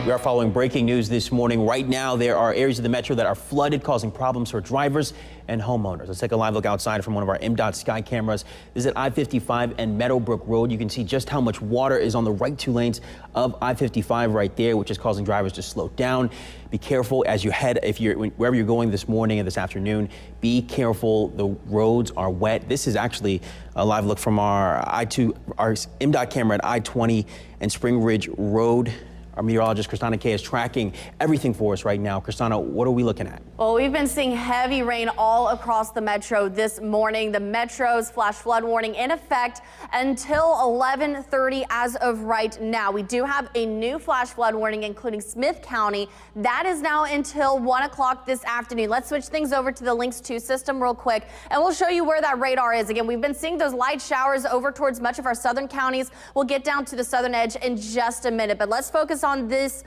We are following breaking news this morning. Right now, there are areas of the metro that are flooded, causing problems for drivers and homeowners. Let's take a live look outside from one of our MDOT Sky cameras. This is at I-55 and Meadowbrook Road. You can see just how much water is on the right two lanes of I-55 right there, which is causing drivers to slow down. Be careful as you head, wherever you're going this morning and this afternoon. Be careful. The roads are wet. This is actually a live look from our MDOT camera at I-20 and Spring Ridge Road. Our meteorologist, Kristana Kay, is tracking everything for us right now. Kristana, what are we looking at? Well, we've been seeing heavy rain all across the metro this morning. The metro's flash flood warning in effect until 11:30 as of right now. We do have a new flash flood warning, including Smith County. That is now until 1 o'clock this afternoon. Let's switch things over to the Lynx 2 system real quick, and we'll show you where that radar is. Again, we've been seeing those light showers over towards much of our southern counties. We'll get down to the southern edge in just a minute, but let's focus on this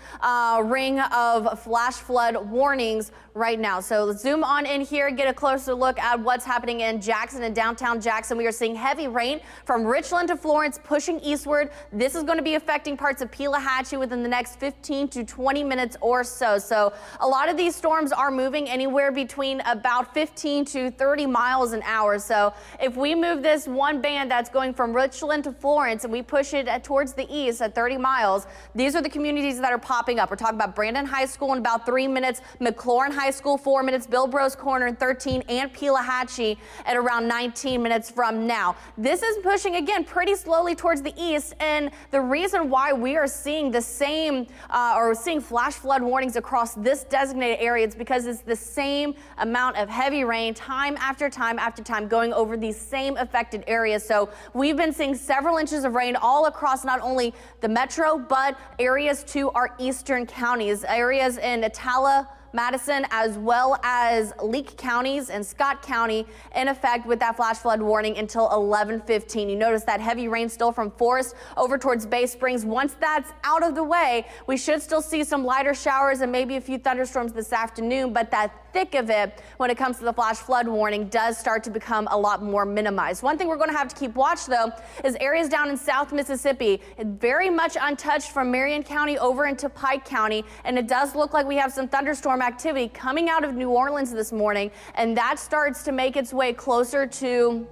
ring of flash flood warnings right now. So let's zoom on in here, get a closer look at what's happening in Jackson and downtown Jackson. We are seeing heavy rain from Richland to Florence pushing eastward. This is going to be affecting parts of Pelahatchie within the next 15 to 20 minutes or so. So a lot of these storms are moving anywhere between about 15 to 30 miles an hour. So if we move this one band that's going from Richland to Florence and we push it towards the east at 30 miles, these are the communities that are popping up. We're talking about Brandon High School in about 3 minutes, McLaurin High School 4 minutes, Bilbros Corner in 13, and Pelahatchie at around 19 minutes from now. This is pushing again pretty slowly towards the east, and the reason why we are seeing the same or seeing flash flood warnings across this designated area is because it's the same amount of heavy rain time after time after time going over these same affected areas. So we've been seeing several inches of rain all across not only the metro but areas to our eastern counties, areas in Attala, Madison, as well as Leake counties and Scott County in effect with that flash flood warning until 11:15. You notice that heavy rain still from Forest over towards Bay Springs. Once that's out of the way, we should still see some lighter showers and maybe a few thunderstorms this afternoon, but that thick of it when it comes to the flash flood warning does start to become a lot more minimized. One thing we're going to have to keep watch though is areas down in South Mississippi. It's very much untouched from Marion County over into Pike County, and it does look like we have some thunderstorm activity coming out of New Orleans this morning, and that starts to make its way closer to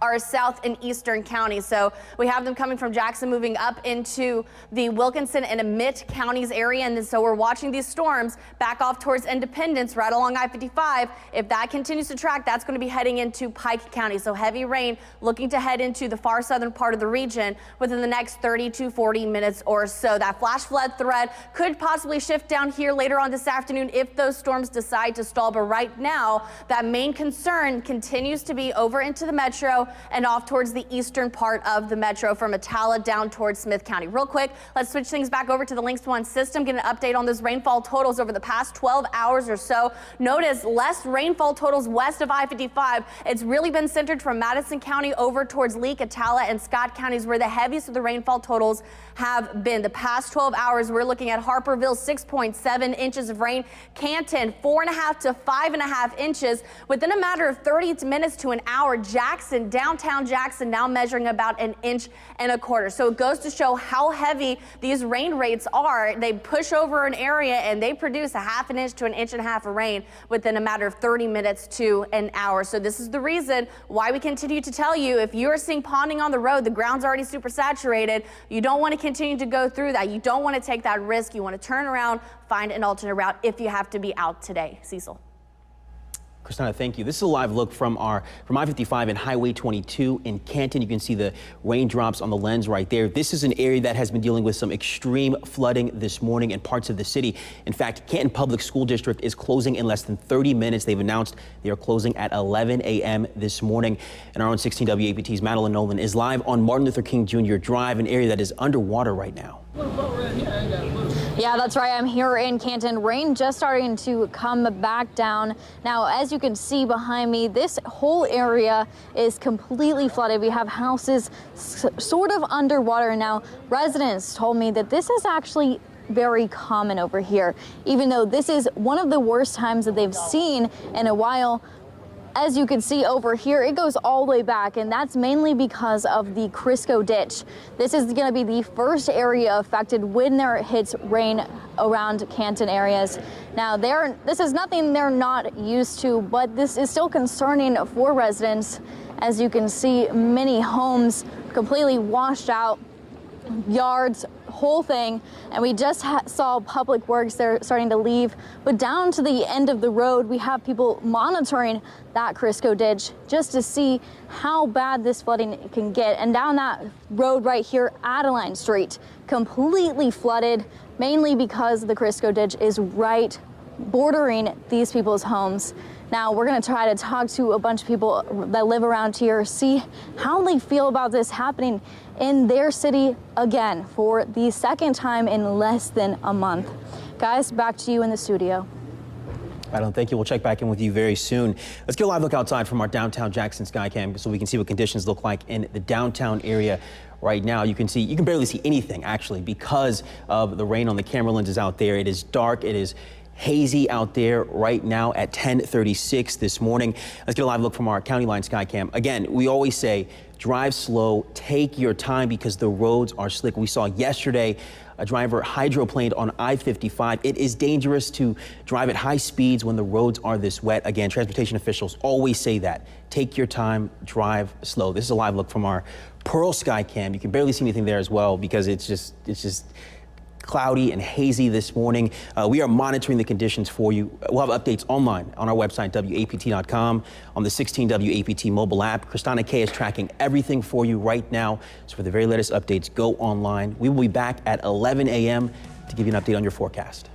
our south and eastern counties. So we have them coming from Jackson moving up into the Wilkinson and Emmett counties area, and so we're watching these storms back off towards Independence right along I-55. If that continues to track, that's going to be heading into Pike County. So heavy rain looking to head into the far southern part of the region within the next 30 to 40 minutes or so. That flash flood threat could possibly shift down here later on this afternoon if those storms decide to stall, but right now that main concern continues to be over into the metro and off towards the eastern part of the metro from Attala down towards Smith County. Real quick, let's switch things back over to the Lynx 1 system, get an update on those rainfall totals over the past 12 hours or so. Notice less rainfall totals west of I-55. It's really been centered from Madison County over towards Leake, Attala, and Scott counties where the heaviest of the rainfall totals have been. The past 12 hours, we're looking at Harperville, 6.7 inches of rain, Canton, 4.5 to 5.5 inches. Within a matter of 30 minutes to an hour, Jackson, downtown Jackson now measuring about 1.25 inches. So it goes to show how heavy these rain rates are. They push over an area and they produce 1/2 inch to 1.5 inches of rain within a matter of 30 minutes to an hour. So this is the reason why we continue to tell you, if you're seeing ponding on the road, the ground's already super saturated, you don't want to continue to go through that. You don't want to take that risk. You want to turn around, find an alternate route if you have to be out today. Cecil. Kristana, thank you. This is a live look from I-55 and Highway 22 in Canton. You can see the raindrops on the lens right there. This is an area that has been dealing with some extreme flooding this morning in parts of the city. In fact, Canton Public School District is closing in less than 30 minutes. They've announced they are closing at 11 a.m. this morning. And our own 16 WAPT's Madeline Nolan is live on Martin Luther King Jr. Drive, an area that is underwater right now. Yeah, that's right. I'm here in Canton. Rain just starting to come back down. Now, as you can see behind me, this whole area is completely flooded. We have houses sort of underwater now. Residents told me that this is actually very common over here, even though this is one of the worst times that they've seen in a while. As you can see over here, it goes all the way back, and that's mainly because of the Crisco Ditch. This is going to be the first area affected when there hits rain around Canton areas. Now, this is nothing they're not used to, but this is still concerning for residents. As you can see, many homes completely washed out, yards, whole thing, and we just saw Public Works, they're starting to leave, but down to the end of the road we have people monitoring that Crisco Ditch just to see how bad this flooding can get. And down that road right here, Adeline Street, completely flooded, mainly because the Crisco Ditch is right bordering these people's homes. Now, we're going to try to talk to a bunch of people that live around here, see how they feel about this happening in their city again for the second time in less than a month. Guys, back to you in the studio. Madeline, thank you. We'll check back in with you very soon. Let's get a live look outside from our downtown Jackson Skycam so we can see what conditions look like in the downtown area right now. You can barely see anything actually because of the rain on the camera lenses out there. It is dark. It is hazy out there right now at 10:36 this morning. Let's get a live look from our County Line Skycam. Again, we always say drive slow, take your time because the roads are slick. We saw yesterday a driver hydroplaned on I-55. It is dangerous to drive at high speeds when the roads are this wet. Again, transportation officials always say that. Take your time, drive slow. This is a live look from our Pearl Skycam. You can barely see anything there as well because it's just cloudy and hazy this morning. We are monitoring the conditions for you. We'll have updates online on our website, WAPT.com, on the 16 WAPT mobile app. Kristana K is tracking everything for you right now. So for the very latest updates, go online. We will be back at 11 a.m. to give you an update on your forecast.